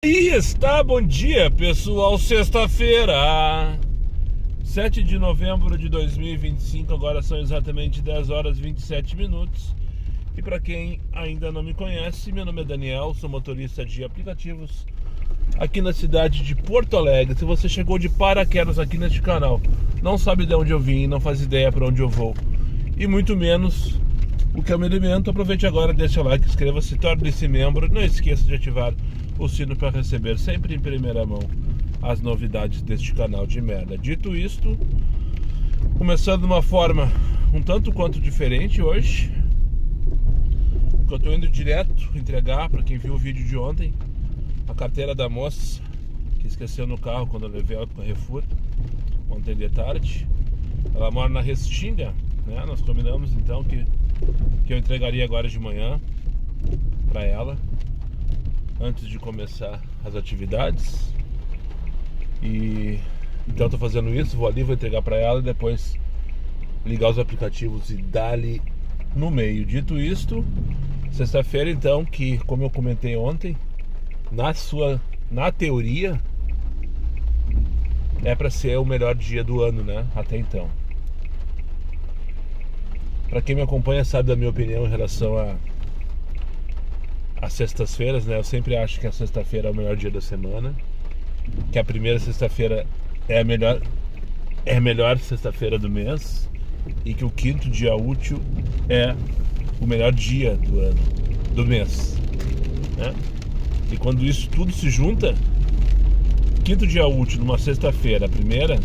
Aí está, bom dia pessoal, sexta-feira, 7 de novembro de 2025, agora são exatamente 10 horas e 27 minutos. E para quem ainda não me conhece, meu nome é Daniel, sou motorista de aplicativos aqui na cidade de Porto Alegre. Se você chegou de paraquedas aqui neste canal, não sabe de onde eu vim, não faz ideia para onde eu vou e muito menos o que eu me alimento, aproveite agora, deixa o like, inscreva-se, torne-se membro, não esqueça de ativar o sino para receber sempre em primeira mão as novidades deste canal de merda. Dito isto, começando de uma forma um tanto quanto diferente hoje, porque eu estou indo direto entregar, para quem viu o vídeo de ontem, a carteira da moça que esqueceu no carro quando eu levei ela para o Carrefour ontem de tarde. Ela mora na Restinga, né? Nós combinamos então que eu entregaria agora de manhã para ela, antes de começar as atividades. E então estou fazendo isso, vou ali, vou entregar para ela e depois ligar os aplicativos e dar-lhe no meio. Dito isto, sexta-feira então, que como eu comentei ontem, na teoria é para ser o melhor dia do ano, né? Até então. Para quem me acompanha sabe da minha opinião em relação às sextas-feiras, né? Eu sempre acho que a sexta-feira é o melhor dia da semana, que a primeira sexta-feira é a melhor sexta-feira do mês e que o quinto dia útil é o melhor dia do ano, do mês, né? E quando isso tudo se junta, quinto dia útil numa sexta-feira, a primeira,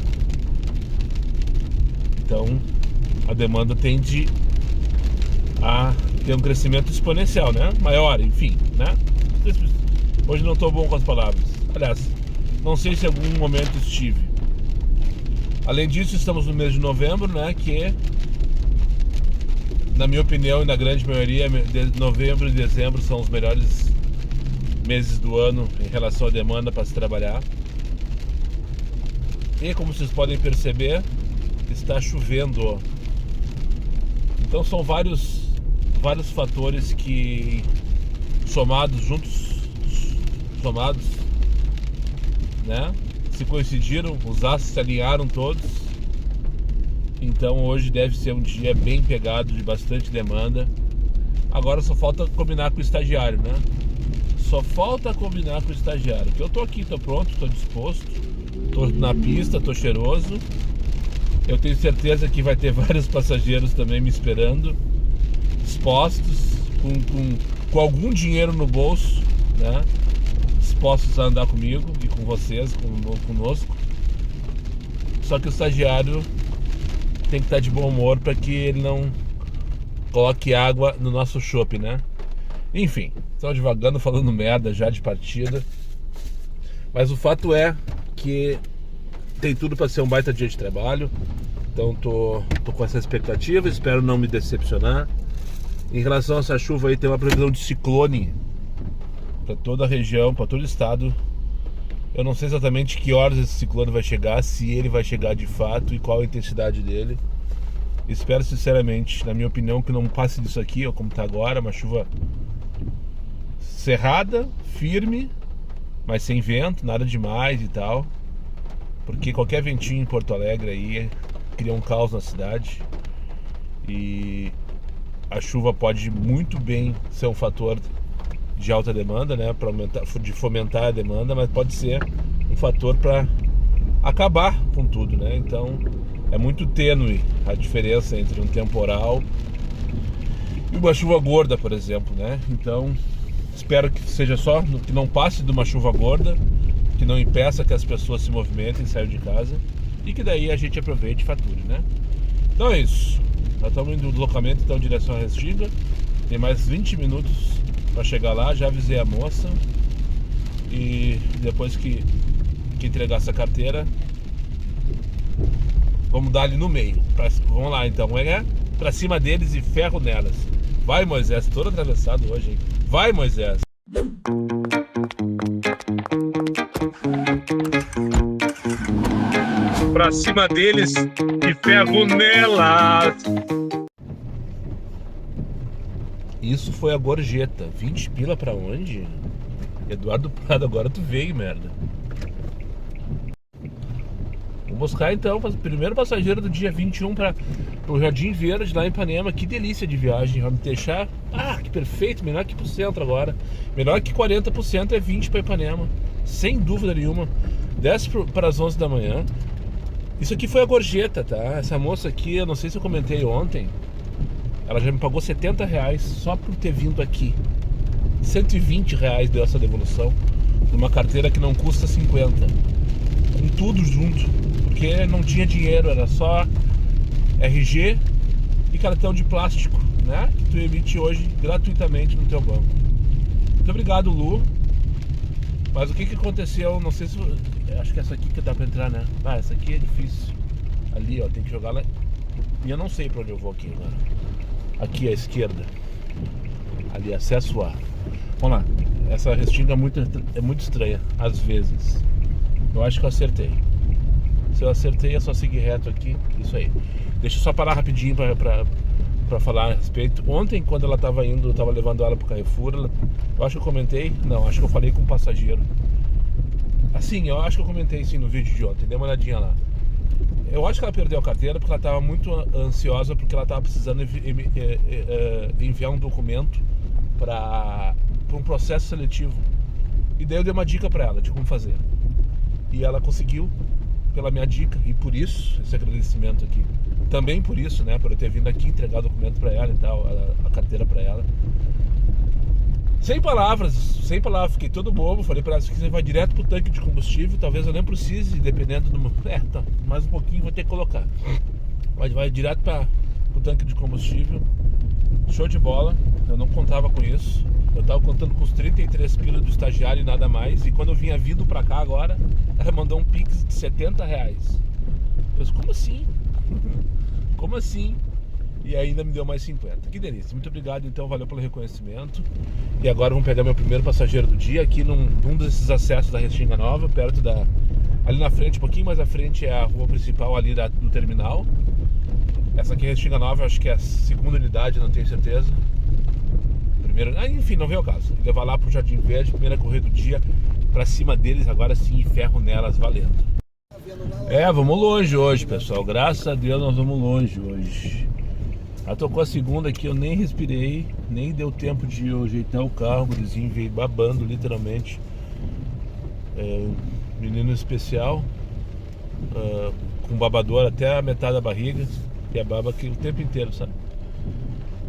então a demanda tende a ter um crescimento exponencial, né? Maior, enfim, né? Hoje não estou bom com as palavras. Aliás, não sei se em algum momento estive. Além disso, estamos no mês de novembro, né? Que, na minha opinião e na grande maioria, novembro e dezembro são os melhores meses do ano em relação à demanda para se trabalhar. E como vocês podem perceber, está chovendo. Então são vários fatores que somados, né, se coincidiram, os astros se alinharam todos. Então hoje deve ser um dia bem pegado, de bastante demanda. Agora só falta combinar com o estagiário, né? Só falta combinar com o estagiário. Que eu tô aqui, tô pronto, tô disposto, tô na pista, tô cheiroso. Eu tenho certeza que vai ter vários passageiros também me esperando, dispostos, com algum dinheiro no bolso, né? Dispostos a andar comigo e com vocês, conosco. Só que o estagiário tem que estar de bom humor para que ele não coloque água no nosso chopp, né? Enfim, estou devagando, falando merda já de partida. Mas o fato é que tem tudo para ser um baita dia de trabalho. Então tô com essa expectativa, espero não me decepcionar. Em relação a essa chuva aí, tem uma previsão de ciclone para toda a região, para todo o estado. Eu não sei exatamente que horas esse ciclone vai chegar, se ele vai chegar de fato e qual a intensidade dele. Espero sinceramente, na minha opinião, que não passe disso aqui, ou como está agora, uma chuva cerrada, firme, mas sem vento, nada demais e tal. Porque qualquer ventinho em Porto Alegre aí cria um caos na cidade. E a chuva pode muito bem ser um fator de alta demanda, né, para aumentar, de fomentar a demanda, mas pode ser um fator para acabar com tudo, né? Então é muito tênue a diferença entre um temporal e uma chuva gorda, por exemplo, né? Então espero que seja só, que não passe de uma chuva gorda, que não impeça que as pessoas se movimentem, saiam de casa e que daí a gente aproveite e fature, né? Então é isso. Nós estamos indo do deslocamento então em direção à Restinga. Tem mais 20 minutos para chegar lá. Já avisei a moça. E depois que entregar essa carteira, vamos dar ali no meio. Vamos lá então. Pra cima deles e ferro nelas. Vai, Moisés. Todo atravessado hoje, hein? Vai, Moisés. Pra cima deles e ferro nelas. Isso foi a gorjeta. 20 pila pra onde? Eduardo Prado, agora tu veio, merda. Vou buscar então o primeiro passageiro do dia 21 para o Jardim Verde, lá em Ipanema. Que delícia de viagem. Vai me deixar. Ah, que perfeito. Melhor que pro centro agora. Melhor que 40% é 20 para Ipanema. Sem dúvida nenhuma. 10 para as 11 da manhã. Isso aqui foi a gorjeta, tá? Essa moça aqui, eu não sei se eu comentei ontem. Ela já me pagou R$70 só por ter vindo aqui. R$120 deu essa devolução. Numa carteira que não custa 50. Com tudo junto. Porque não tinha dinheiro, era só RG e cartão de plástico, né? Que tu emite hoje gratuitamente no teu banco. Muito obrigado, Lu. Mas o que aconteceu? Não sei se... Acho que essa aqui que dá pra entrar, né? Ah, essa aqui é difícil. Ali, ó, tem que jogar lá. E eu não sei pra onde eu vou aqui agora. Aqui à esquerda. Ali, acesso A. Vamos lá. Essa restinga é muito estranha, às vezes. Eu acho que eu acertei. Se eu acertei, é só seguir reto aqui. Isso aí. Deixa eu só parar rapidinho pra falar a respeito. Ontem, quando ela tava indo, eu tava levando ela pro Carrefour. Eu acho que eu comentei. Não, acho que eu falei com um passageiro. Assim, eu acho que eu comentei sim no vídeo de ontem. Dê uma olhadinha lá. Eu acho que ela perdeu a carteira porque ela tava muito ansiosa, porque ela tava precisando enviar um documento para um processo seletivo. E daí eu dei uma dica pra ela de como fazer. E ela conseguiu pela minha dica, e por isso esse agradecimento aqui. Também por isso, né, por eu ter vindo aqui entregar o documento pra ela e tal, a carteira pra ela. Sem palavras, fiquei todo bobo. Falei pra ela que você vai direto pro tanque de combustível. Talvez eu nem precise, dependendo do... tá, mais um pouquinho vou ter que colocar. Vai direto pro tanque de combustível. Show de bola, eu não contava com isso. Eu tava contando com os 33 pila do estagiário e nada mais. E quando eu vinha vindo pra cá agora, ela mandou um pix de R$70. Eu disse, como assim? Como assim? E ainda me deu mais 50. Que delícia, muito obrigado então, valeu pelo reconhecimento. E agora vamos pegar meu primeiro passageiro do dia aqui num desses acessos da Restinga Nova, perto da... Ali na frente, um pouquinho mais à frente, é a rua principal ali do terminal. Essa aqui é a Restinga Nova, acho que é a segunda unidade, não tenho certeza. Enfim, não veio ao caso. Levar lá pro Jardim Verde, primeira corrida do dia, pra cima deles, agora sim, ferro nelas, valendo. Vamos longe hoje, pessoal. Graças a Deus nós vamos longe hoje. Já tocou a segunda aqui, eu nem respirei, nem deu tempo de eu ajeitar o carro, o gurizinho veio babando, literalmente. Menino especial, com babador até a metade da barriga, que é baba aqui o tempo inteiro, sabe?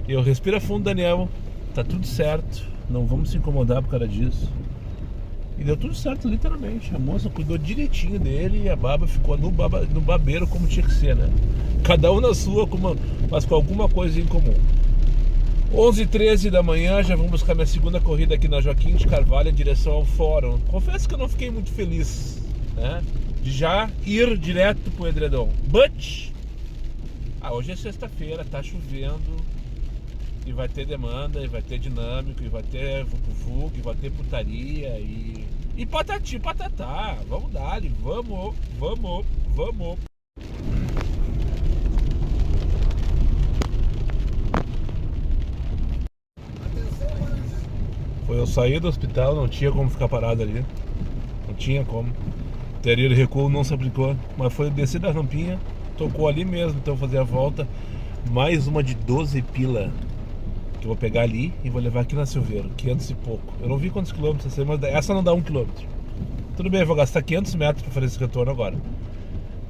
Eu respiro fundo, Daniel. Tá tudo certo, não vamos se incomodar por causa disso. E deu tudo certo, literalmente. A moça cuidou direitinho dele e a baba ficou no babeiro como tinha que ser, né? Cada um na sua, mas com alguma coisa em comum. 11h13 da manhã, já vamos buscar minha segunda corrida aqui na Joaquim de Carvalho em direção ao fórum. Confesso que eu não fiquei muito feliz, né, de já ir direto pro edredom. But hoje é sexta-feira, tá chovendo. E vai ter demanda, e vai ter dinâmico, e vai ter vucu-vucu, e vai ter putaria, e patati, patatá. Vamos dar, vamos. Foi eu sair do hospital, não tinha como ficar parado ali. Não tinha como. O teoria de recuo não se aplicou, mas foi descer da rampinha, tocou ali mesmo, então fazer a volta. Mais uma de 12 pila. Eu vou pegar ali e vou levar aqui na Silveiro, 500 e pouco. Eu não vi quantos quilômetros, mas essa não dá 1 quilômetro. Tudo bem, eu vou gastar 500 metros para fazer esse retorno agora,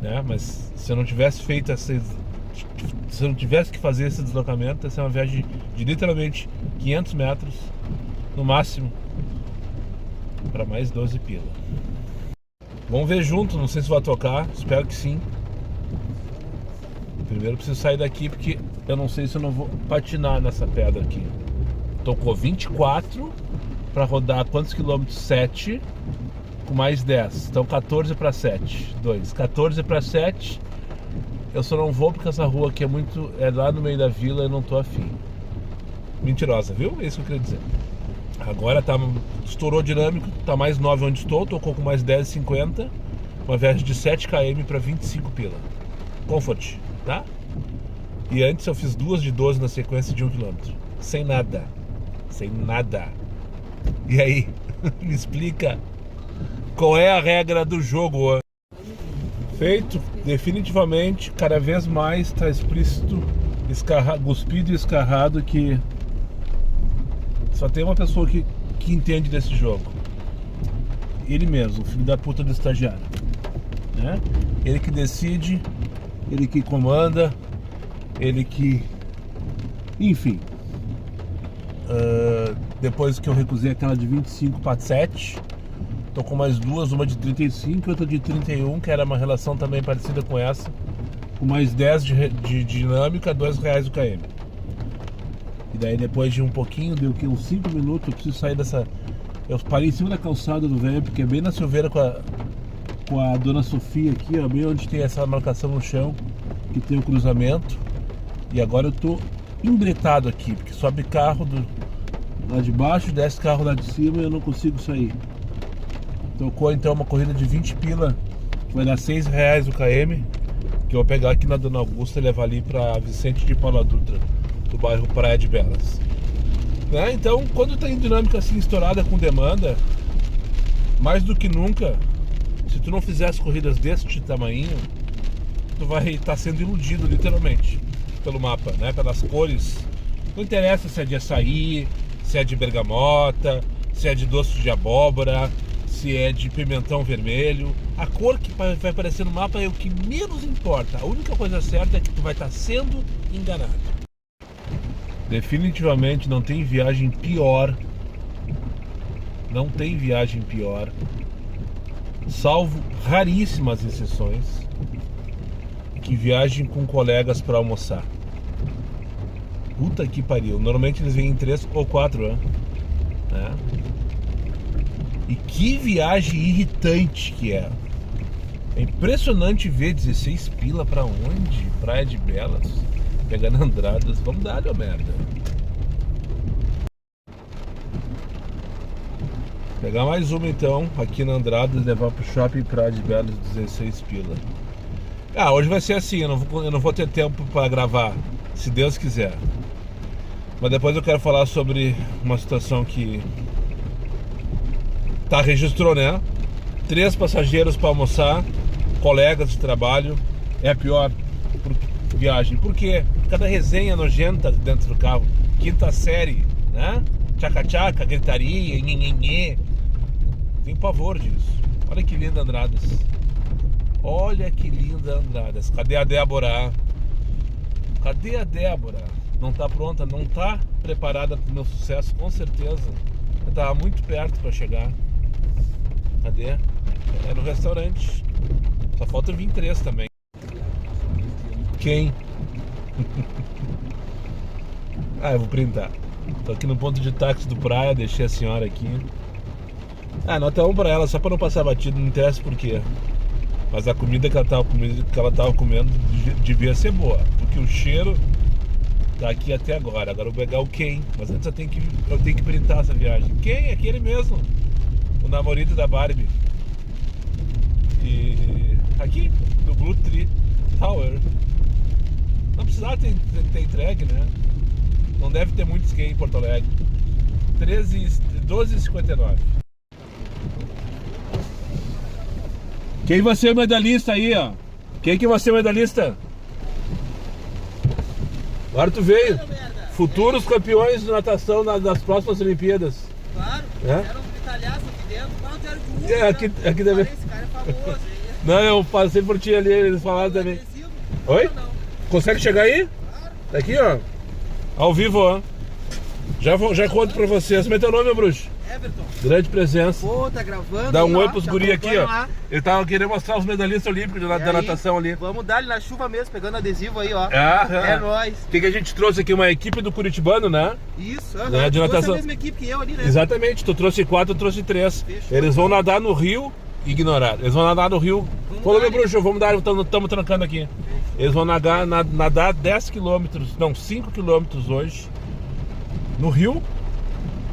né? Mas se eu não tivesse feito se eu não tivesse que fazer esse deslocamento, essa é uma viagem de literalmente 500 metros no máximo, para mais 12 pila. Vamos ver junto, não sei se vai tocar, espero que sim. Primeiro eu preciso sair daqui porque eu não sei se eu não vou patinar nessa pedra aqui. Tocou 24 para rodar quantos quilômetros? 7 com mais 10. Então 14 para 7. 2. 14 para 7. Eu só não vou porque essa rua aqui é lá no meio da vila e eu não tô afim. Mentirosa, viu? É isso que eu queria dizer. Agora estourou dinâmico, tá mais 9 onde estou, tocou com mais 10,50. Uma viagem de 7 km para 25 pila. Comfort, tá? E antes eu fiz 2 de 12 na sequência de 1 km. Sem nada. E aí? Me explica qual é a regra do jogo. Feito, definitivamente, cada vez mais está explícito, cuspido e escarrado que só tem uma pessoa que entende desse jogo. Ele mesmo, o filho da puta do estagiário, né? Ele que decide, ele que comanda, ele que... Enfim. Depois que eu recusei aquela de 25 para 7, tô com mais duas, uma de 35 e outra de 31, que era uma relação também parecida com essa, com mais 10 de dinâmica, R$2 o km. E daí depois de um pouquinho, deu que uns 5 minutos, eu preciso sair dessa... Eu parei em cima da calçada do velho, porque é bem na Silveira com a dona Sofia aqui, ó, bem onde tem essa marcação no chão, que tem o cruzamento. E agora eu tô embretado aqui, porque sobe carro lá de baixo, desce carro lá de cima e eu não consigo sair. Tocou então uma corrida de 20 pila, que vai dar R$6 o km, que eu vou pegar aqui na Dona Augusta e levar ali pra Vicente de Paula Dutra, do bairro Praia de Belas. Né? Então, quando tem dinâmica assim estourada com demanda, mais do que nunca, se tu não fizer as corridas deste tamanho, tu vai estar sendo iludido literalmente pelo mapa, né? Pelas cores. Não interessa se é de açaí, se é de bergamota, se é de doce de abóbora, se é de pimentão vermelho. A cor que vai aparecer no mapa é o que menos importa. A única coisa certa é que tu vai estar sendo enganado. Definitivamente não tem viagem pior. Não tem viagem pior, salvo raríssimas exceções, que viagem com colegas para almoçar. Puta que pariu. Normalmente eles vêm em 3 ou 4, né? E que viagem irritante que é. É impressionante ver 16 pila pra onde? Praia de Belas, pegando Andradas. Vamos dar, ó, merda. Pegar mais uma então, aqui na Andradas, levar pro shopping Praia de Belas, 16 pila. Hoje vai ser assim, eu não vou ter tempo para gravar, se Deus quiser. Mas depois eu quero falar sobre uma situação que registrou, né? 3 passageiros para almoçar, colegas de trabalho, é a pior viagem. Por quê? Cada resenha nojenta dentro do carro, quinta série, né? Tchaca-tchaca, gritaria, nhenhenhê. Tenho pavor disso. Olha que linda Andradas. Olha que linda Andradas. Cadê a Débora? Cadê a Débora? Não tá pronta, não tá preparada pro meu sucesso, com certeza. Eu tava muito perto para chegar. Cadê? É no restaurante. Só falta vir 3 também. Quem? Eu vou printar. Tô aqui no ponto de táxi do Praia, deixei a senhora aqui. Nota 1 pra ela, só pra não passar batido, não interessa por quê. Mas a comida que ela tava comendo devia ser boa, porque o cheiro tá aqui até agora. Agora eu vou pegar o Ken, mas antes eu tenho que printar essa viagem. Ken, aquele mesmo, o namorado da Barbie. E aqui, do Blue Tree Tower. Não precisava ter entregue, né? Não deve ter muitos Ken em Porto Alegre. 12,59. Quem vai ser o medalhista aí, ó? Quem que vai ser o medalhista? Agora tu veio. Futuros campeões de natação nas próximas Olimpíadas. Claro, fizeram um britalhaço aqui dentro. Não, quero de uva. Aqui deve... Esse cara é famoso aí. Não, eu passei por ti ali, eles falaram também. Oi? Consegue chegar aí? Claro. Tá aqui, ó. Ao vivo, ó. Já conto pra vocês. Como é teu nome, meu bruxo? Everton. Grande presença. Pô, tá gravando. Dá um aí, oi pros guri aqui, ó. Lá. Ele tava querendo mostrar os medalhistas olímpicos da natação ali. Vamos dar ali na chuva mesmo, pegando adesivo aí, ó. É nóis. O que a gente trouxe aqui? Uma equipe do Curitibano, né? Isso, Né, de natação. a mesma equipe que eu ali, né? Exatamente, tu trouxe 4, eu trouxe 3. Fechou. Eles vão nadar no rio, ignorado. Eles vão nadar no rio. Falou, meu bruxo, vamos dar, estamos trancando aqui. Eles vão nadar 10 quilômetros, não, 5 quilômetros hoje, no rio,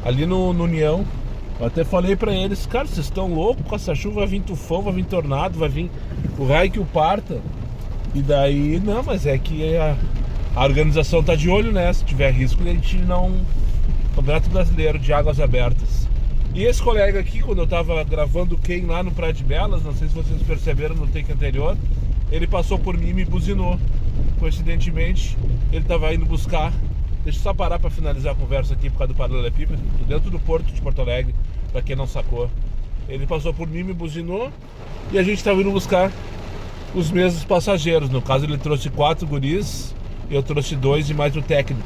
ali no União. Eu até falei pra eles, cara, vocês estão loucos com essa chuva, vai vir tufão, vai vir tornado, vai vir o raio que o parta. E daí, não, mas é que a organização tá de olho, né? Se tiver risco, a gente não... Campeonato Brasileiro de Águas Abertas. E esse colega aqui, quando eu tava gravando o Ken lá no Praia de Belas, não sei se vocês perceberam no take anterior, ele passou por mim e me buzinou. Coincidentemente, ele tava indo buscar. Deixa eu só parar para finalizar a conversa aqui por causa do paralelepípedo, dentro do porto de Porto Alegre, para quem não sacou. Ele passou por mim, me buzinou e a gente estava indo buscar os mesmos passageiros. No caso, ele trouxe 4 guris, eu trouxe 2 e mais o técnico.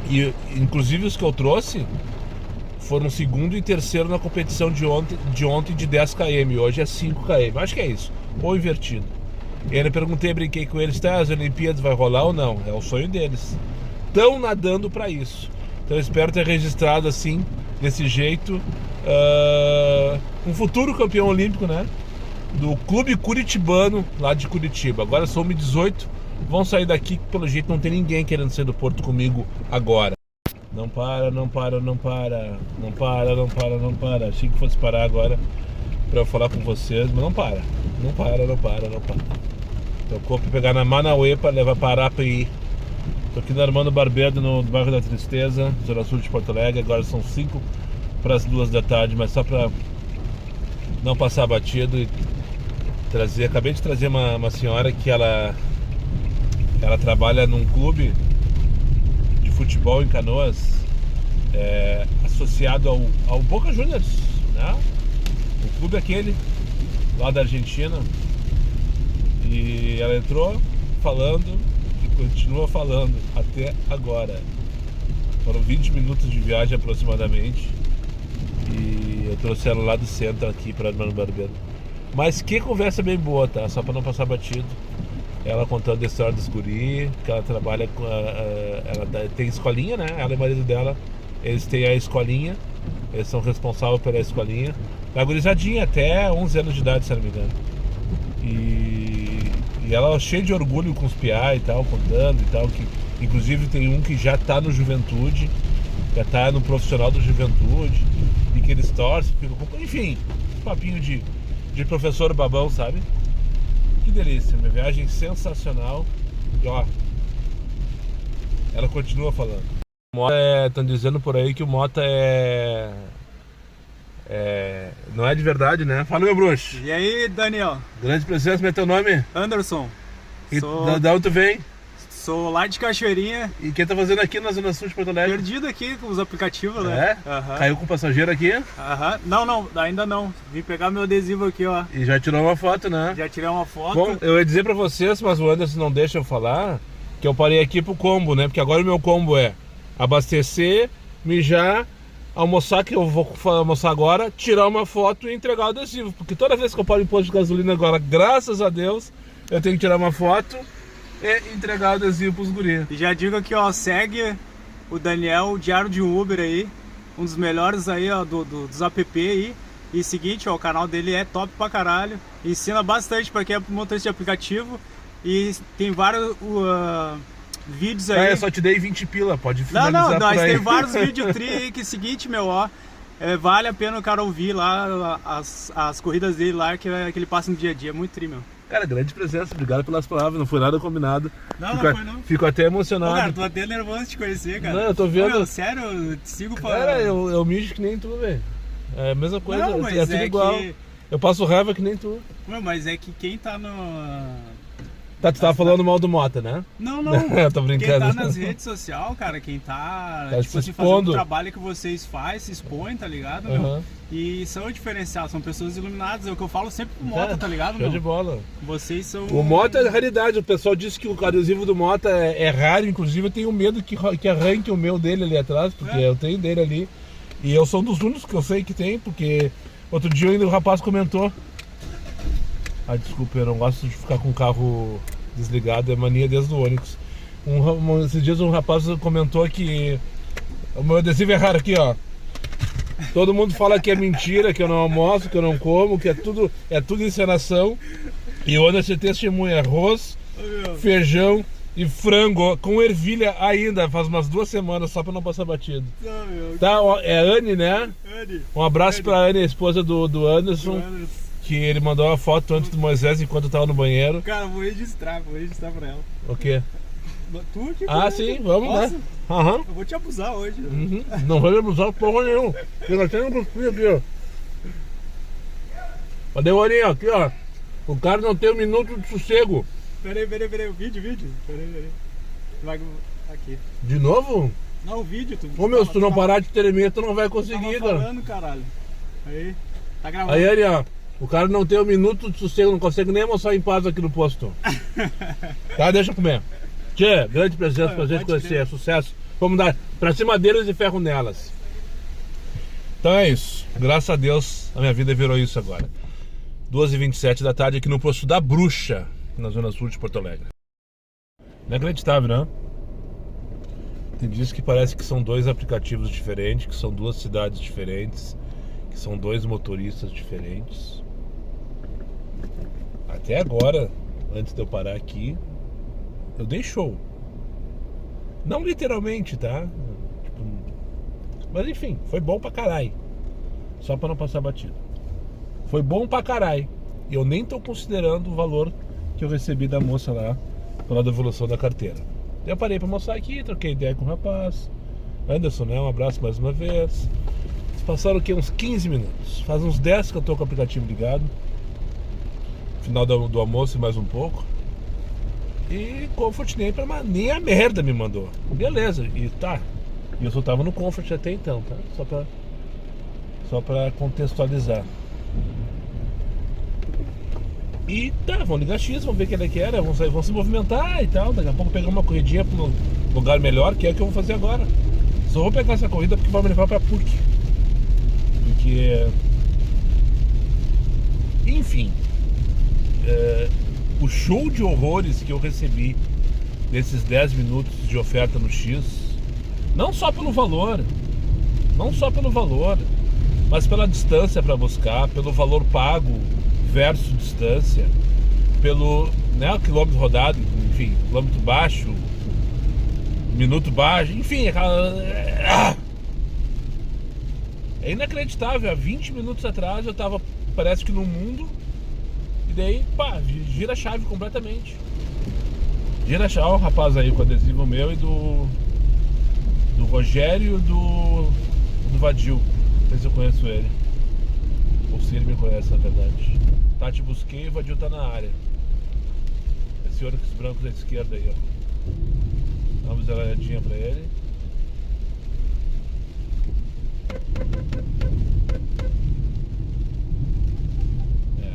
E inclusive os que eu trouxe foram segundo e terceiro na competição de ontem de 10 km. Hoje é 5 km. Acho que é isso. Ou invertido. E aí eu perguntei, brinquei com eles, tá, as Olimpíadas vai rolar ou não? É o sonho deles. Estão nadando para isso. Então eu espero ter registrado assim, desse jeito, um futuro campeão olímpico, né? Do Clube Curitibano, lá de Curitiba. Agora são 18, vão sair daqui, que pelo jeito não tem ninguém querendo sair do Porto comigo agora. Não para, não para, não para. Não para, não para, não para. Achei que fosse parar agora pra eu falar com vocês, mas não para. Não para, não para, não para. Tocou pra pegar na Manauê pra levar para Arapií. Tô aqui no Armando Barbeiro, no bairro da Tristeza, zona sul de Porto Alegre. Agora são 5 para as 2 da tarde, mas só pra não passar batido e trazer. Acabei de trazer uma senhora que ela trabalha num clube de futebol em Canoas, associado ao Boca Juniors, né? O clube aquele lá da Argentina. E ela entrou falando e continua falando até agora. Foram 20 minutos de viagem aproximadamente. E eu trouxe ela lá do centro aqui para Armando Barbeiro. Mas que conversa bem boa, tá? Só para não passar batido. Ela contando a história dos guri, que ela trabalha com ela tem escolinha, né? Ela e o marido dela, eles têm a escolinha. Eles são responsáveis pela escolinha. A gurizadinha até 11 anos de idade, se não me engano. E ela cheia de orgulho com os piá e tal, contando e tal, que inclusive tem um que já tá no Juventude, já tá no profissional do Juventude, e que eles torcem, enfim, papinho de professor babão, sabe? Que delícia, minha viagem sensacional. E ó, ela continua falando. Estão dizendo por aí que o Mota não é de verdade, né? Fala, meu bruxo. E aí, Daniel? Grande presença, como é teu nome? Anderson. E da onde tu vem? Sou lá de Cachoeirinha. E quem tá fazendo aqui na Zona Sul de Porto Alegre? Perdido aqui com os aplicativos, né? Uhum. Caiu com o passageiro aqui? Não, ainda não. Vim pegar meu adesivo aqui, ó. E já tirou uma foto, né? Já tirei uma foto. Bom, eu ia dizer pra vocês, mas o Anderson não deixa eu falar, que eu parei aqui pro combo, né? Porque agora o meu combo é abastecer, mijar, almoçar, que eu vou almoçar agora, tirar uma foto e entregar o adesivo. Porque toda vez que eu paro em posto de gasolina agora, graças a Deus, eu tenho que tirar uma foto e entregar o adesivo pros guris. E já digo aqui, ó, segue o Daniel, o Diário de um Uber aí, um dos melhores aí, ó, dos app aí. E seguinte, ó, o canal dele é top pra caralho, ensina bastante pra quem é motorista de aplicativo e tem vários vídeos aí. Eu só te dei 20 pila, pode finalizar Não, por aí. tem vários vídeos tri aí que seguinte, meu, ó, vale a pena o cara ouvir lá as corridas dele lá que ele passa no dia a dia, muito tri, meu. Cara, grande presença, obrigado pelas palavras, não foi nada combinado. Não foi não. Fico até emocionado. Pô, cara, tô até nervoso de te conhecer, cara. Não, eu tô vendo. Pô, sério, eu te sigo pra... Cara, eu mijo que nem tu, velho. É a mesma coisa, não, mas é tudo igual. Que... Eu passo raiva que nem tu. Não, mas é que quem tá no... Tá, tu tava falando mal do Mota, né? Não, Eu tô brincando. Quem tá nas redes sociais, cara, quem tá tipo assim, fazendo o trabalho que vocês fazem, se expõe, tá ligado, meu? E são diferenciados, são pessoas iluminadas, é o que eu falo sempre pro Mota, tá ligado, show meu? de bola. Vocês são... O Mota é raridade, o pessoal disse que o adesivo do Mota é raro, inclusive eu tenho medo que arranque o meu dele ali atrás, porque eu tenho dele ali. E eu sou um dos únicos que eu sei que tem, porque outro dia ainda o rapaz comentou. Desculpa, eu não gosto de ficar com o carro desligado, é mania desde o Onix. Esses dias um rapaz comentou que o meu adesivo é raro aqui, ó. Todo mundo fala que é mentira, que eu não almoço, que eu não como, que é tudo encenação. E o Anderson testemunha arroz, feijão e frango com ervilha ainda, faz umas 2 semanas só pra não passar batido. Tá, ó, é a Anne, né? Anne. Um abraço pra Anne, a esposa do Anderson. Que ele mandou uma foto antes do Moisés enquanto eu tava no banheiro. Cara, vou registrar pra ela. O quê? Tu que Ah, sim, vamos, Nossa, né? Aham. eu vou te abusar hoje. Uhum. Não vai me abusar porra nenhuma. Eu já tenho um cuspinho aqui, ó. Cadê o olhinho aqui, ó? O cara não tem um minuto de sossego. Peraí, o vídeo. Peraí. Vai aqui. De novo? Não, o vídeo, tu. Ô meu, se tu não parar de tremer, tu não vai tava conseguir, cara. falando, caralho. Aí, tá gravando. Aí, ali, ó. O cara não tem um minuto de sossego, não consegue nem almoçar em paz aqui no posto. Tá, deixa eu comer. Tchê, grande presença, prazer te conhecer, sucesso. Vamos dar pra cima deles e ferro nelas. Então é isso. Graças a Deus, a minha vida virou isso agora. 2h27 da tarde aqui no posto da Bruxa, na zona sul de Porto Alegre. Inacreditável, né? Tem dias que parece que são dois aplicativos diferentes, que são duas cidades diferentes, que são dois motoristas diferentes. Até agora, antes de eu parar aqui, eu dei show. Não literalmente, tá? Tipo, mas enfim, foi bom pra caralho. Só pra não passar batido. Foi bom pra caralho. E eu nem tô considerando o valor que eu recebi da moça lá pela devolução da carteira. Eu parei pra almoçar aqui, troquei ideia com o rapaz. Anderson, né? Um abraço mais uma vez. Passaram o quê? Uns 15 minutos. Faz uns 10 que eu tô com o aplicativo ligado. Final do almoço e mais um pouco. E Comfort nem a merda me mandou. Beleza, e tá. E eu só tava no Comfort até então, tá? Só pra contextualizar. E tá, vamos ligar X, vamos ver o que ele quer, vão se movimentar e tal. Daqui a pouco pegar uma corridinha pra um lugar melhor, que é o que eu vou fazer agora. Só vou pegar essa corrida porque vai me levar pra PUC. Porque... Enfim... o show de horrores que eu recebi nesses 10 minutos de oferta no X, não só pelo valor, mas pela distância para buscar, pelo valor pago versus distância, pelo, né, quilômetro rodado, enfim, quilômetro baixo, minuto baixo, enfim, é inacreditável. Há 20 minutos atrás eu tava, parece que no mundo. E daí, pá, gira a chave completamente. Gira a chave, ó, o rapaz aí com o adesivo meu e do Rogério e do Vadil. Não sei se eu conheço ele. Ou se ele me conhece, na verdade. Tá, te busquei e o Vadil tá na área. Esse olho com os brancos à esquerda aí, ó. Dá uma zeladinha pra ele.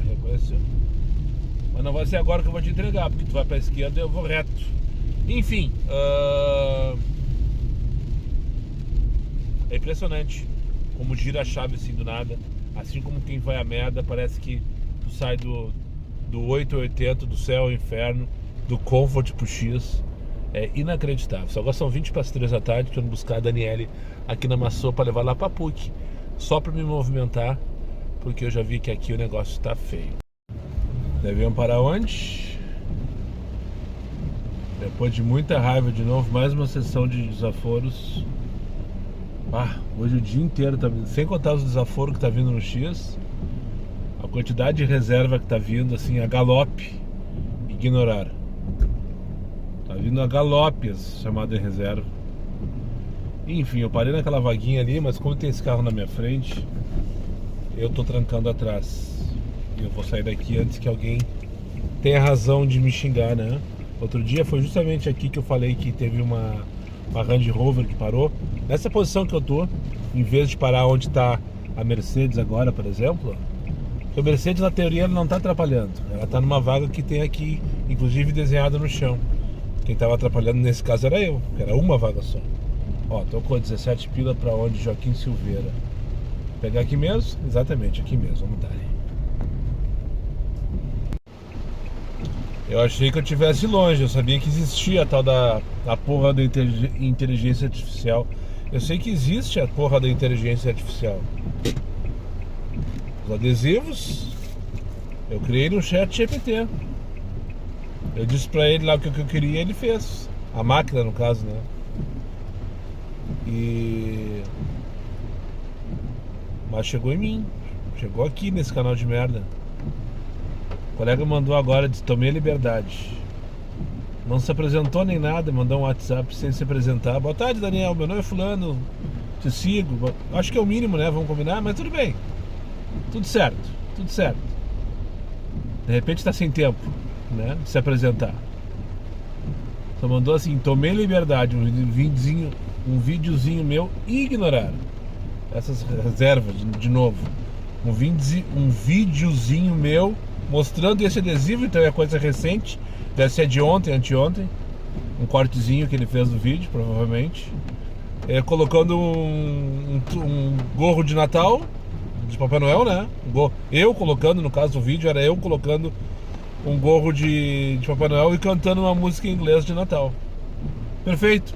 Reconheceu. Mas não vai ser agora que eu vou te entregar, porque tu vai pra esquerda e eu vou reto. Enfim, é impressionante como gira a chave assim do nada. Assim como quem vai a merda, parece que tu sai do 8 ao 80, do céu ao inferno, do Comfort pro X. É inacreditável. Agora são 20 para as 3 da tarde, tô indo buscar a Daniele aqui na Maçã para levar lá pra PUC. Só para me movimentar, porque eu já vi que aqui o negócio tá feio. Devemos parar onde? Depois de muita raiva de novo, mais uma sessão de desaforos. Hoje o dia inteiro tá vindo, sem contar os desaforos que tá vindo no X. A quantidade de reserva que tá vindo, assim, a galope. Ignorar. Tá vindo a galope, chamada de reserva. Enfim, eu parei naquela vaguinha ali, mas como tem esse carro na minha frente, eu tô trancando atrás. E eu vou sair daqui antes que alguém tenha razão de me xingar, né? Outro dia foi justamente aqui que eu falei que teve uma Range Rover que parou. Nessa posição que eu tô, em vez de parar onde tá a Mercedes agora, por exemplo. Porque a Mercedes, na teoria, ela não tá atrapalhando. Ela tá numa vaga que tem aqui, inclusive desenhada no chão. Quem tava atrapalhando nesse caso era eu, que era uma vaga só. Ó, tocou 17 pila pra onde? Joaquim Silveira. Pegar aqui mesmo? Exatamente, aqui mesmo, vamos dar. Eu achei que eu estivesse longe, eu sabia que existia a tal da porra da inteligência artificial. Eu sei que existe a porra da inteligência artificial. Os adesivos, eu criei no chat GPT. Eu disse pra ele lá o que eu queria e ele fez. A máquina, no caso, né? Mas chegou em mim. Chegou aqui nesse canal de merda. O colega mandou agora, disse, tomei a liberdade. Não se apresentou nem nada, mandou um WhatsApp sem se apresentar. Boa tarde, Daniel, meu nome é fulano, te sigo. Acho que é o mínimo, né? Vamos combinar, mas tudo bem. Tudo certo, tudo certo. De repente tá sem tempo, né? De se apresentar. Só mandou assim, tomei liberdade, um videozinho meu e ignoraram. Essas reservas, de novo. Um videozinho meu mostrando esse adesivo, então é coisa recente. Deve ser de ontem, anteontem. Um cortezinho que ele fez do vídeo, provavelmente. Colocando um gorro de Natal, de Papai Noel, né? Eu colocando, no caso do vídeo, era eu colocando um gorro de Papai Noel e cantando uma música em inglês de Natal. Perfeito.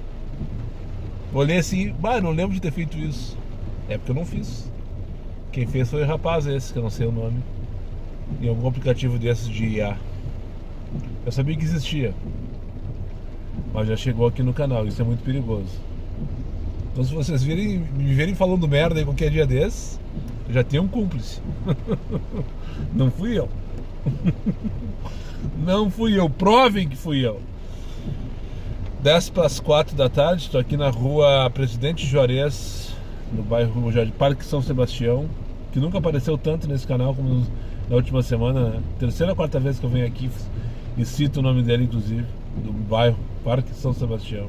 Olhei assim, não lembro de ter feito isso. É porque eu não fiz. Quem fez foi o rapaz esse, que eu não sei o nome. Em algum aplicativo desses de IA. Eu sabia que existia, mas já chegou aqui no canal, isso é muito perigoso. Então se vocês me verem falando merda aí qualquer dia desses, já tem um cúmplice. Não fui eu. Não fui eu, provem que fui eu. 10:04 da tarde, estou aqui na rua Presidente Juarez, no bairro de Parque São Sebastião, que nunca apareceu tanto nesse canal como na última semana, né? Terceira ou quarta vez que eu venho aqui e cito o nome dele, inclusive, do bairro Parque São Sebastião.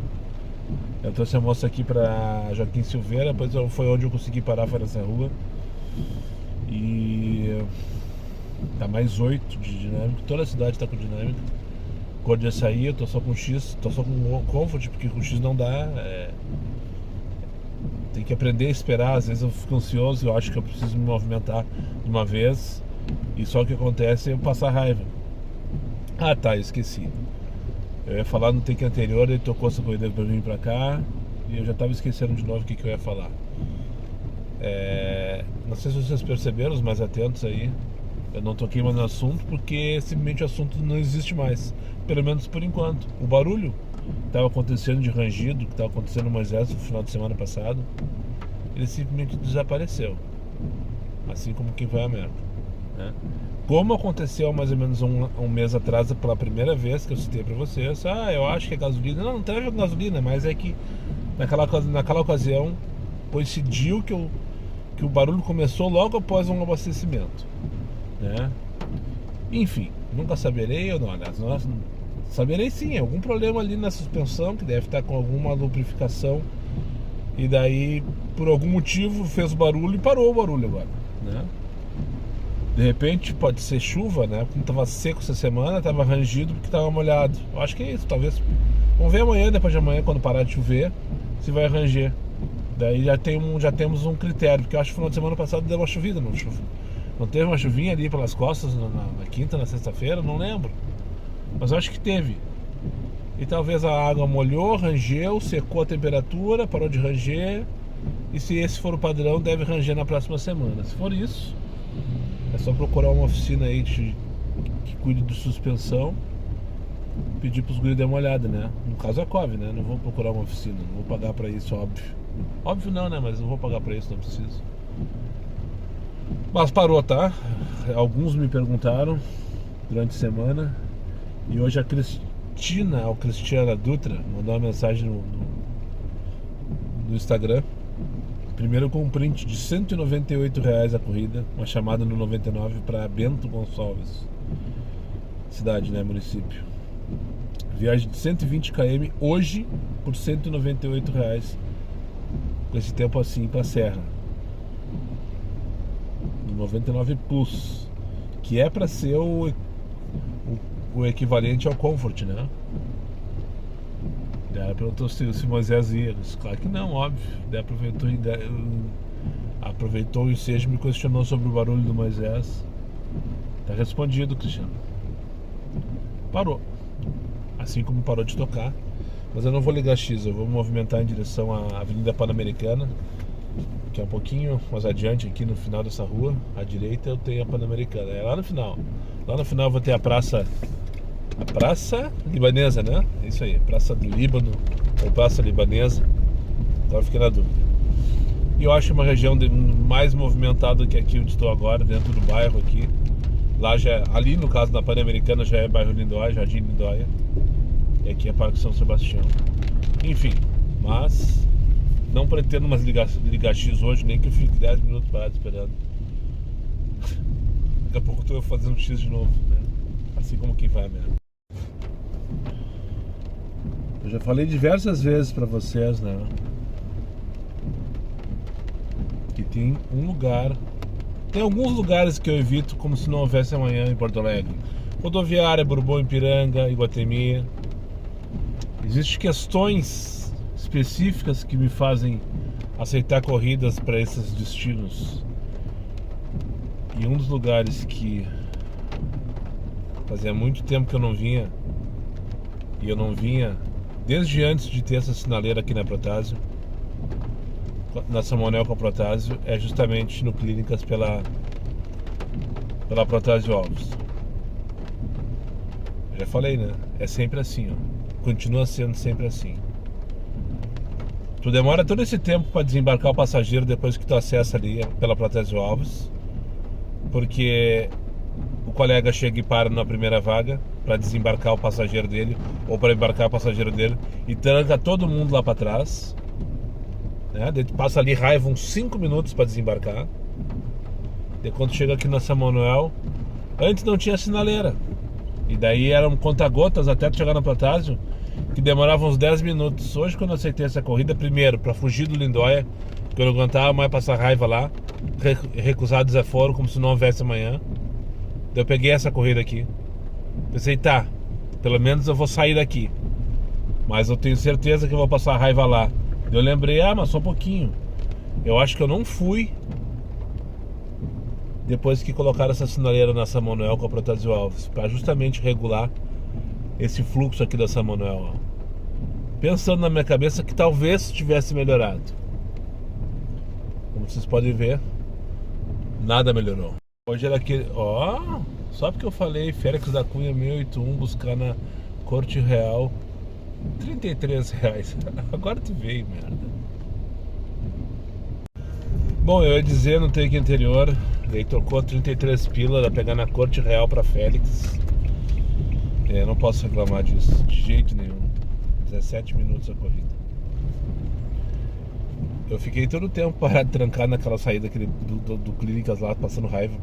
Eu trouxe a moça aqui para Joaquim Silveira, depois foi onde eu consegui parar, foi nessa rua. E tá mais 8 de dinâmica, toda a cidade tá com dinâmica. Cor de açaí, eu tô só com X, tô só com Comfort, porque com X não dá. Tem que aprender a esperar, às vezes eu fico ansioso, eu acho que eu preciso me movimentar de uma vez, e só o que acontece é eu passar raiva. Ah tá, esqueci. Eu ia falar no take anterior, ele tocou essa corrida pra vir pra cá, e eu já tava esquecendo de novo o que eu ia falar. Não sei se vocês perceberam, os mais atentos aí, eu não toquei mais no assunto porque simplesmente o assunto não existe mais, pelo menos por enquanto. O barulho que estava acontecendo de rangido, que estava acontecendo no Moisés no final de semana passado, ele simplesmente desapareceu, assim como quem vai a merda, né? Como aconteceu mais ou menos um mês atrás, pela primeira vez que eu citei para vocês, eu acho que é gasolina. Não tem a ver com gasolina, mas é que naquela ocasião coincidiu que o barulho começou logo após um abastecimento, né? Enfim, nunca saberei, ou não, aliás, saberei sim, algum problema ali na suspensão, que deve estar com alguma lubrificação, e daí por algum motivo fez barulho e parou o barulho agora, né? De repente pode ser chuva, né? Como estava seco essa semana, estava rangido porque estava molhado. Eu acho que é isso, talvez. Vamos ver amanhã, depois de amanhã, quando parar de chover, se vai ranger. Daí já temos um critério, porque eu acho que no final de semana passado deu uma chovida, não teve uma chuvinha ali pelas costas na quinta, na sexta-feira, não lembro. Mas eu acho que teve. E talvez a água molhou, rangeu, secou a temperatura, parou de ranger. E se esse for o padrão, deve ranger na próxima semana. Se for isso, é só procurar uma oficina aí que cuide de suspensão, pedir pros guris dar uma olhada, né? No caso a Cove, né? Não vou procurar uma oficina, não vou pagar pra isso, óbvio. Óbvio não, né? Mas não vou pagar pra isso, não preciso. Mas parou, tá? Alguns me perguntaram durante a semana. E hoje a Cristiana Dutra mandou uma mensagem no Instagram. Primeiro com um print de R$198 a corrida, uma chamada no 99 para Bento Gonçalves, cidade, né, município. Viagem de 120 km hoje por R$198, com esse tempo assim para Serra, no 99 Plus, que é para ser o equivalente ao Comfort, né? Ela perguntou se Moisés ia. Claro que não, óbvio. Daí aproveitou o ensejo e me questionou sobre o barulho do Moisés. Tá respondido, Cristiano. Parou. Assim como parou de tocar. Mas eu não vou ligar X, eu vou me movimentar em direção à Avenida Pan-Americana, que é um pouquinho mais adiante aqui no final dessa rua. À direita eu tenho a Pan-Americana. É lá no final. Lá no final eu vou ter a Praça Libanesa, né? Isso aí, Praça do Líbano ou Praça Libanesa. Agora fiquei na dúvida. E eu acho uma região mais movimentada que aqui onde estou agora, dentro do bairro aqui. Lá já, ali no caso da Pan-Americana já é bairro Lindóia, Jardim Lindóia. E aqui é Parque São Sebastião. Enfim, mas não pretendo mais ligar X hoje, nem que eu fique 10 minutos parado esperando. Daqui a pouco eu tô fazendo X de novo, né? Assim como quem vai a merda. Eu já falei diversas vezes pra vocês, né? Que tem um lugar. Tem alguns lugares que eu evito como se não houvesse amanhã em Porto Alegre. Rodoviária, Bourbon, Ipiranga, Iguatemi. Existem questões específicas que me fazem aceitar corridas para esses destinos. E um dos lugares que fazia muito tempo que eu não vinha, e eu não vinha desde antes de ter essa sinaleira aqui na Protásio, na Samuel com a Protásio, é justamente no Clínicas pela Protásio Alves. Já falei, né? É sempre assim, ó. Continua sendo sempre assim. Tu demora todo esse tempo para desembarcar o passageiro depois que tu acessa ali pela Protásio Alves, porque o colega chega e para na primeira vaga para desembarcar o passageiro dele ou para embarcar o passageiro dele e tranca todo mundo lá para trás, né? Daí tu passa ali raiva uns 5 minutos para desembarcar. E quando chega aqui na São Manuel, antes não tinha sinaleira. E daí eram conta-gotas até tu chegar na Protásio, que demorava uns 10 minutos. Hoje, quando eu aceitei essa corrida, primeiro, para fugir do Lindóia, que eu não aguentava mais passar raiva lá, recusar desaforo como se não houvesse amanhã. Eu peguei essa corrida aqui. Pensei, tá, pelo menos eu vou sair daqui. Mas eu tenho certeza que eu vou passar raiva lá. Eu lembrei, mas só um pouquinho. Eu acho que eu não fui depois que colocaram essa sinaleira na São Manuel com a Protásio Alves, para justamente regular esse fluxo aqui da São Manuel. Pensando na minha cabeça que talvez tivesse melhorado. Como vocês podem ver, nada melhorou. Hoje era aquele, só porque eu falei Félix da Cunha 1081 buscar na Corte Real R$33. Agora tu veio, merda. Bom, eu ia dizer no take anterior, ele trocou 33 pila pra pegar na Corte Real pra Félix. Eu não posso reclamar disso, de jeito nenhum. 17 minutos a corrida. Eu fiquei todo o tempo parado, trancado naquela saída do Clínicas lá, passando raiva.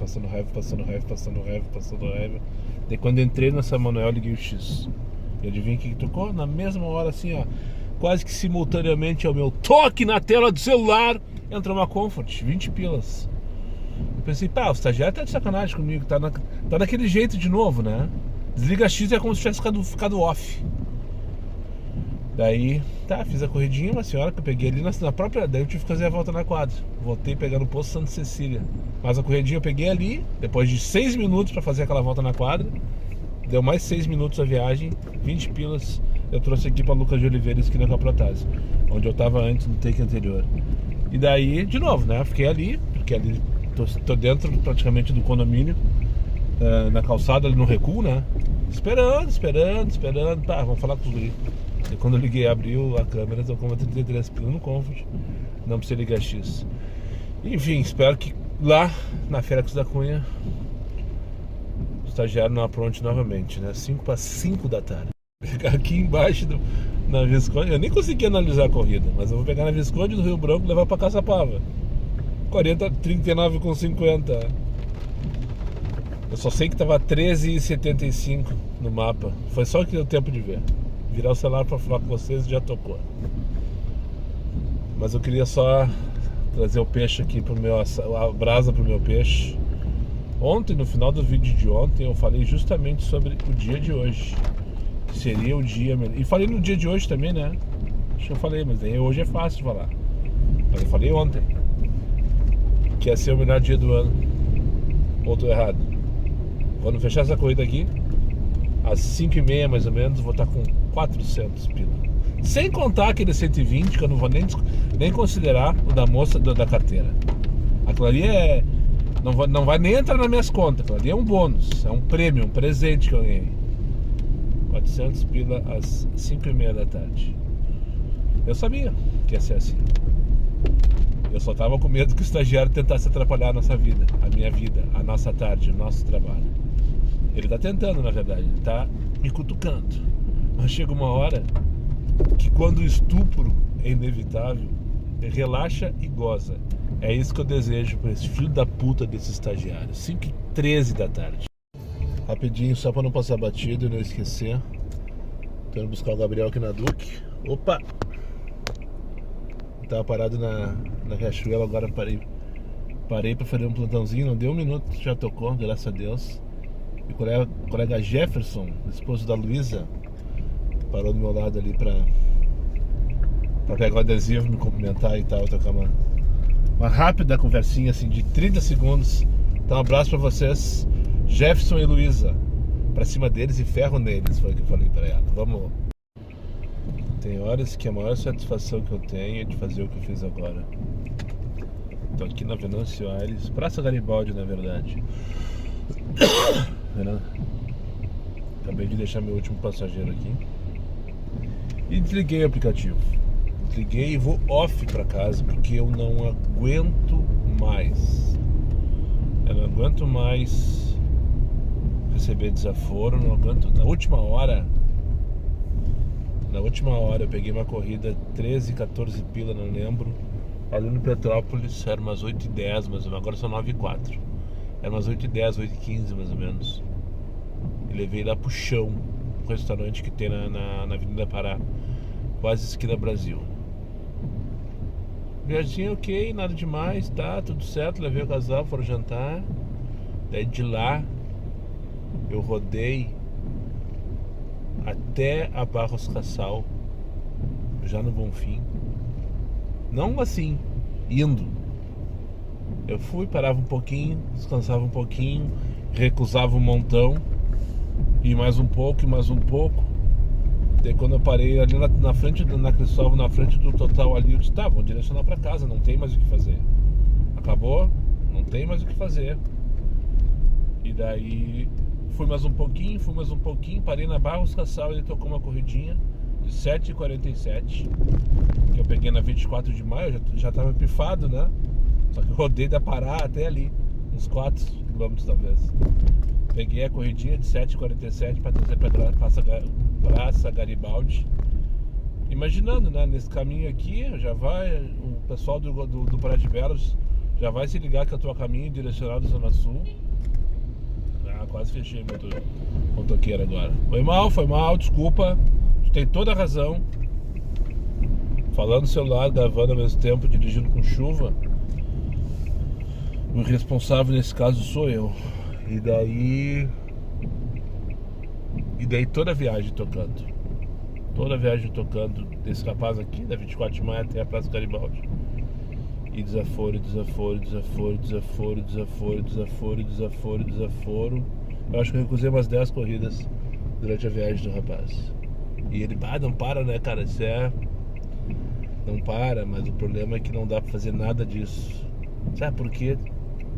Daí quando eu entrei na São Manuel, liguei o X. E adivinha que tocou? Na mesma hora, assim, ó, quase que simultaneamente ao meu toque na tela do celular, entrou uma Comfort, 20 pilas. Eu pensei, o estagiário tá de sacanagem comigo, tá daquele jeito de novo, né? Desliga X é como se tivesse ficado off. Daí, fiz a corridinha, uma senhora que eu peguei ali na própria. Daí eu tive que fazer a volta na quadra. Voltei pegando o posto Santa Cecília. Mas a corridinha eu peguei ali, depois de 6 minutos pra fazer aquela volta na quadra. Deu mais 6 minutos a viagem, 20 pilas. Eu trouxe aqui pra Lucas de Oliveira, esquina com a Protásio, onde eu tava antes no take anterior. E daí, de novo, né? Fiquei ali, porque ali tô dentro praticamente do condomínio, na calçada, ali no recuo, né? Esperando. Vamos falar com os guris. E quando eu liguei, abriu a câmera, tô com 33 pila no Comfort. Não precisa ligar X. Enfim, espero que lá na Félix da Cunha o estagiário não apronte novamente, né? 5 para 5 da tarde. Pegar aqui embaixo na Visconde. Eu nem consegui analisar a corrida, mas eu vou pegar na Visconde do Rio Branco e levar pra Caçapava. 39,50. Eu só sei que tava 13,75 no mapa. Foi só que deu tempo de ver. Virar o celular pra falar com vocês e já tocou. Mas eu queria só trazer o peixe aqui a brasa pro meu peixe. Ontem, no final do vídeo de ontem, eu falei justamente sobre o dia de hoje. Que seria o dia melhor. E falei no dia de hoje também, né? Acho que eu falei, mas aí hoje é fácil de falar. Mas eu falei ontem que ia ser o melhor dia do ano. Ou tô errado? Quando fechar essa corrida aqui, às 5h30 mais ou menos, vou estar com 400 pila. Sem contar aquele 120 que eu não vou nem considerar o da moça da carteira. Aquilo ali não vai nem entrar nas minhas contas. Aquilo ali é um bônus, é um prêmio, um presente que eu ganhei. 400 pila às 5h30 da tarde. Eu sabia que ia ser assim. Eu só tava com medo que o estagiário tentasse atrapalhar a nossa vida, a minha vida, a nossa tarde, o nosso trabalho. Ele tá tentando, na verdade, ele tá me cutucando. Mas chega uma hora que quando o estupro é inevitável, relaxa e goza. É isso que eu desejo para esse filho da puta desse estagiário. 5h13 da tarde. Rapidinho, só para não passar batido e não esquecer. Tô indo buscar o Gabriel aqui na Duque. Opa! Tava parado na Riachuelo, agora parei para fazer um plantãozinho, não deu 1 minuto, já tocou, graças a Deus. E o colega Jefferson, esposo da Luísa, parou do meu lado ali pra pegar o adesivo, me cumprimentar e tal, tocar uma rápida conversinha assim de 30 segundos. Então um abraço pra vocês, Jefferson e Luísa, pra cima deles e ferro neles, foi o que eu falei pra ela. Vamos. Tem horas que a maior satisfação que eu tenho é de fazer o que eu fiz agora. Tô aqui na Venâncio Aires, Praça Garibaldi, na verdade. Acabei de deixar meu último passageiro aqui e desliguei o aplicativo. Desliguei e vou off pra casa porque eu não aguento mais. Eu não aguento mais receber desaforo, não aguento. Na última hora eu peguei uma corrida 13, 14 pila, não lembro. Ali no Petrópolis, era umas 8h10 mais ou menos, agora são 9h04. Era umas 8h10, 8h15 mais ou menos. E levei lá pro chão, um restaurante que tem na Avenida Pará, quase esquina Brasil. Viagem ok, nada demais, tá, tudo certo. Levei o casal, foram jantar. Daí de lá eu rodei até a Barros Cassal, já no Bonfim. Não assim, indo. Eu fui, parava um pouquinho, descansava um pouquinho, recusava um montão, e mais um pouco, e mais um pouco. Daí quando eu parei ali na frente, na Cristóvão, na frente do Total ali, eu disse, tá, vou direcionar pra casa, não tem mais o que fazer. Acabou, não tem mais o que fazer. E daí fui mais um pouquinho, parei na Barros Cassal e ele tocou uma corridinha de 7h47, que eu peguei na 24 de maio, já tava pifado, né? Só que eu rodei da Pará até ali, uns 4 km talvez. Peguei a corridinha de 7h47 para trazer pra Praça Garibaldi. Imaginando, né? Nesse caminho aqui, já vai, o pessoal do Praia de Belas já vai se ligar que eu tô a caminho direcionado da Zona Sul. Quase fechei o motoqueiro agora. Foi mal, desculpa. Tu tem toda a razão. Falando no celular, gravando ao mesmo tempo, dirigindo com chuva. O responsável nesse caso sou eu. E daí toda a viagem tocando. Toda a viagem tocando desse rapaz aqui, da 24 de maio até a Praça Garibaldi. E desaforo. Eu acho que eu recusei umas 10 corridas durante a viagem do rapaz. E ele, não para, né, cara? Isso não para, mas o problema é que não dá pra fazer nada disso. Sabe por quê?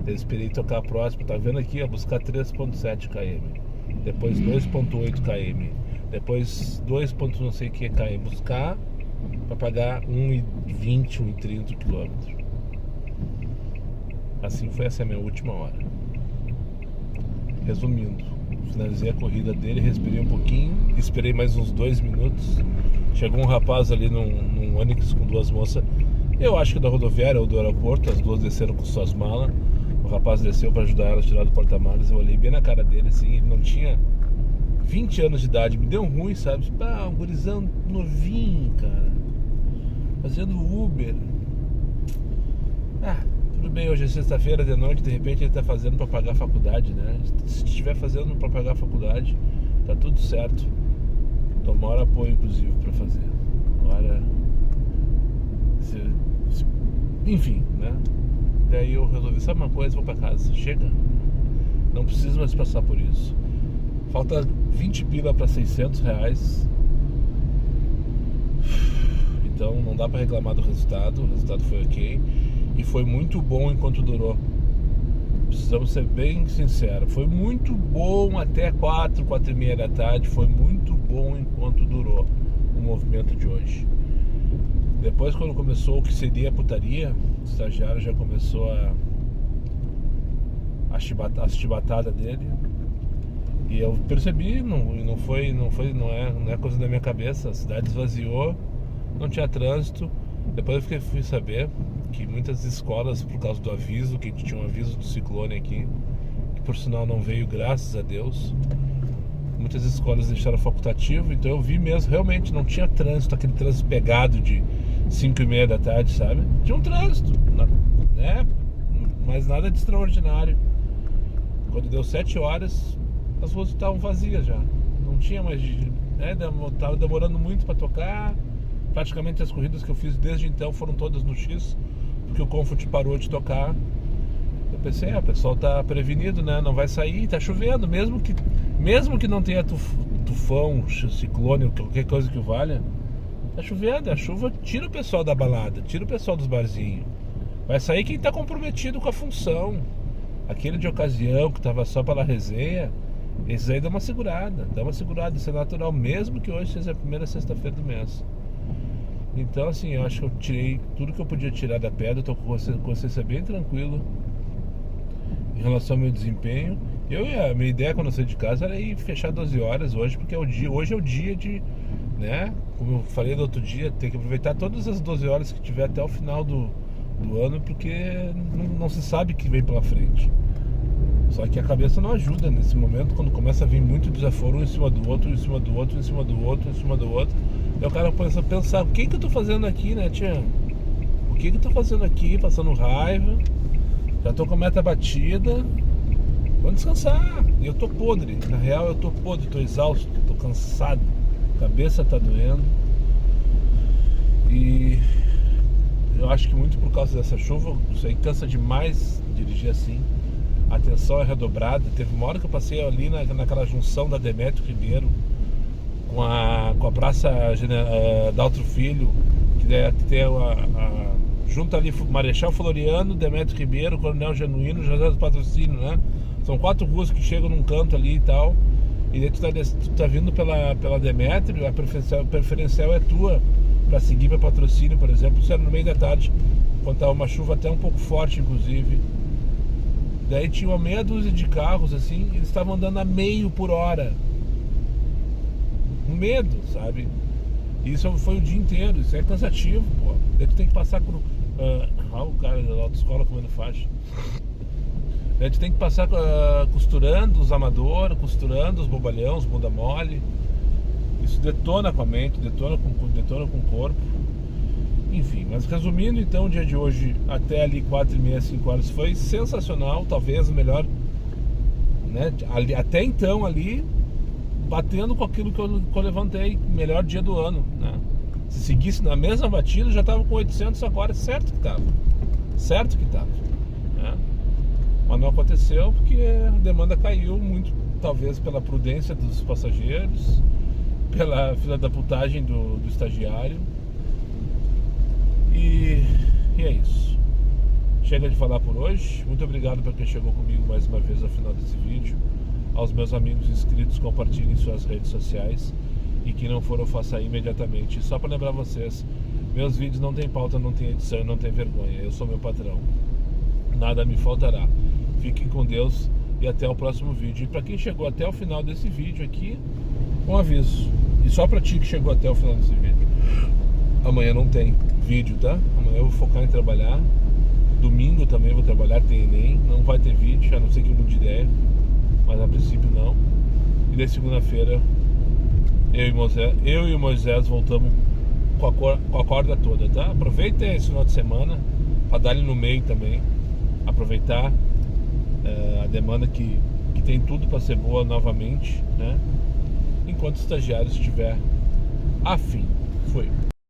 Eu esperei tocar a próxima, tá vendo aqui, ó, buscar 3.7 km. Depois 2.8 km. Depois 2. não sei o que km. Buscar pra pagar 1,20, 1,30 km. Assim foi essa minha última hora. Resumindo, finalizei a corrida dele, respirei um pouquinho, esperei mais uns 2 minutos. Chegou um rapaz ali num Onix com 2 moças, eu acho que da rodoviária ou do aeroporto, as 2 desceram com suas malas. O rapaz desceu para ajudar ela a tirar do porta-malas. Eu olhei bem na cara dele assim, ele não tinha 20 anos de idade, me deu ruim, sabe? Um gurizão novinho, cara, fazendo Uber. Tudo bem, hoje é sexta-feira de noite, de repente ele tá fazendo pra pagar a faculdade, né? Se estiver fazendo pra pagar a faculdade, tá tudo certo. Tomara apoio, inclusive, pra fazer. Agora, enfim, né? Daí eu resolvi, sabe uma coisa, vou pra casa, chega. Não preciso mais passar por isso. Falta 20 pila pra 600 reais. Então não dá pra reclamar do resultado, o resultado foi ok. E foi muito bom enquanto durou. Precisamos ser bem sinceros. Foi muito bom até 4h30 da tarde. Foi muito bom enquanto durou o movimento de hoje. Depois, quando começou o que seria a putaria, o estagiário já começou a chibatada dele. E eu percebi, não é coisa da minha cabeça, a cidade esvaziou, não tinha trânsito. Depois eu fui saber que muitas escolas, por causa do aviso, que a gente tinha um aviso do ciclone aqui, que por sinal não veio, graças a Deus, muitas escolas deixaram facultativo, então eu vi mesmo, realmente não tinha trânsito, aquele trânsito pegado de 5h30 da tarde, sabe? Tinha um trânsito, né? Mas nada de extraordinário. Quando deu 7 horas, as ruas estavam vazias já. Não tinha mais, né? Tava demorando muito para tocar. Praticamente as corridas que eu fiz desde então foram todas no X, porque o Comfort parou de tocar. Eu pensei, o pessoal tá prevenido, né? Não vai sair, tá chovendo, mesmo que não tenha tufão, ciclone, qualquer coisa que valha, tá chovendo, a chuva tira o pessoal da balada, tira o pessoal dos barzinhos. Vai sair quem tá comprometido com a função. Aquele de ocasião que tava só pela resenha, esses aí dá uma segurada, isso é natural, mesmo que hoje seja a primeira sexta-feira do mês. Então assim, eu acho que eu tirei tudo que eu podia tirar da pedra, tô com consciência bem tranquilo em relação ao meu desempenho. A minha ideia quando eu saí de casa era ir fechar 12 horas hoje, porque hoje é o dia de, né, como eu falei do outro dia, tem que aproveitar todas as 12 horas que tiver até o final do ano, porque não se sabe o que vem pela frente. Só que a cabeça não ajuda nesse momento, quando começa a vir muito desaforo, um em cima do outro, em cima do outro, em cima do outro, em cima do outro. Aí o cara começa a pensar, o que eu tô fazendo aqui, né, tia? O que eu tô fazendo aqui, passando raiva, já tô com a meta batida, vou descansar. E eu tô podre, na real eu tô podre, tô exausto, tô cansado, a cabeça tá doendo. E eu acho que muito por causa dessa chuva, isso aí cansa demais dirigir assim. A atenção é redobrada. Teve uma hora que eu passei ali naquela junção da Demétrio Ribeiro com a Praça Daltro Filho, que tem junto ali Marechal Floriano, Demétrio Ribeiro, Coronel Genuíno, José do Patrocínio, né? São 4 ruas que chegam num canto ali e tal. E daí tu tá vindo pela Demétrio, a preferencial é tua para seguir para Patrocínio, por exemplo. Isso era no meio da tarde, quando tava uma chuva até um pouco forte, inclusive. Daí tinha uma meia dúzia de carros assim, e eles estavam andando a meio por hora. Um medo, sabe? Isso foi o dia inteiro, isso é cansativo, pô. Daí tu tem que passar por... o cara da autoescola comendo faixa. Daí tu tem que passar costurando os amadores, costurando os bobalhão, os bunda mole. Isso detona com a mente, detona com o corpo. Enfim, mas resumindo, então, o dia de hoje até ali 4h30, 5 horas foi sensacional, talvez o melhor, né? Até então ali, batendo com aquilo que eu levantei, melhor dia do ano, né? Se seguisse na mesma batida, já estava com 800 agora, certo que estava, né? Mas não aconteceu porque a demanda caiu muito, talvez pela prudência dos passageiros, pela fila da putagem do estagiário. E é isso. Chega de falar por hoje. Muito obrigado para quem chegou comigo mais uma vez ao final desse vídeo. Aos meus amigos inscritos, compartilhem em suas redes sociais. E quem não for, eu faça imediatamente. Só para lembrar vocês, meus vídeos não tem pauta, não tem edição, não tem vergonha. Eu sou meu patrão. Nada me faltará. Fiquem com Deus e até o próximo vídeo. E para quem chegou até o final desse vídeo aqui, um aviso. E só para ti que chegou até o final desse vídeo, amanhã não tem vídeo, tá? Amanhã eu vou focar em trabalhar. Domingo também vou trabalhar, tem Enem. Não vai ter vídeo, a não ser que eu mude de ideia, mas a princípio não. E daí segunda-feira eu e o Moisés voltamos com a corda toda, tá? Aproveitem esse final de semana para dar ele no meio também. Aproveitar a demanda que tem tudo para ser boa novamente, né? Enquanto o estagiário estiver afim. Foi.